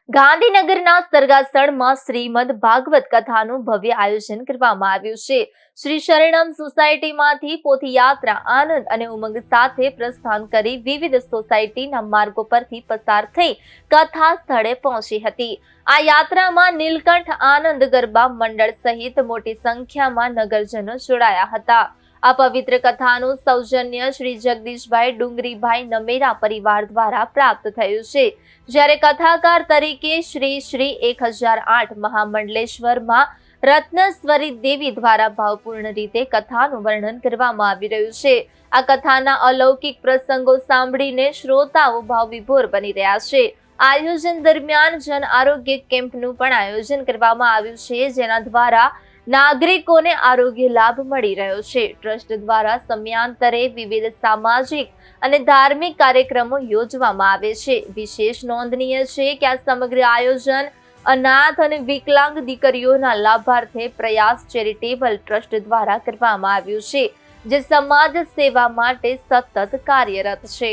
ગાંધીનગરના સરગાસણમાં શ્રીમદ ભાગવત કથાનું ભવ્ય આયોજન કરવામાં આવ્યું છે. શ્રી શરણમ સોસાયટીમાંથી પોથીયાત્રા આનંદ અને ઉમંગ સાથે પ્રસ્થાન કરી વિવિધ સોસાયટીના માર્ગો પરથી પસાર થઈ કથા સ્થળે પહોંચી હતી. આ યાત્રામાં નીલકંઠ આનંદ ગરબા મંડળ સહિત મોટી સંખ્યામાં નગરજનો જોડાયા હતા. આ પવિત્ર કથાનું સૌજન્ય શ્રી જગદીશભાઈ ડુંગરીભાઈ નમેરા પરિવાર દ્વારા પ્રાપ્ત થયું છે. જ્યારે કથાકાર તરીકે શ્રી 1008 મહામંડલેશ્વરમાં રત્નસ્વરી દેવી દ્વારા ભાવપૂર્ણ રીતે કથાનું વર્ણન કરવામાં આવી રહ્યું છે. આ કથાના અલૌકિક પ્રસંગો સાંભળીને શ્રોતાઓ ભાવવિભોર બની રહ્યા છે. આયોજન દરમિયાન જન આરોગ્ય કેમ્પનું પણ આયોજન કરવામાં આવ્યું છે, જેના દ્વારા નાગરિકોને આરોગ્ય લાભ મળી રહ્યો છે. ટ્રસ્ટ દ્વારા સમયાંતરે વિવિધ સામાજિક અને ધાર્મિક કાર્યક્રમો યોજવામાં આવે છે. વિશેષ નોંધનીય છે કે આ સમગ્ર આયોજન અનાથ અને વિકલાંગ દીકરીઓના લાભાર્થે પ્રયાસ ચેરિટેબલ ટ્રસ્ટ દ્વારા કરવામાં આવ્યું છે, જે સમાજ સેવા માટે સતત કાર્યરત છે.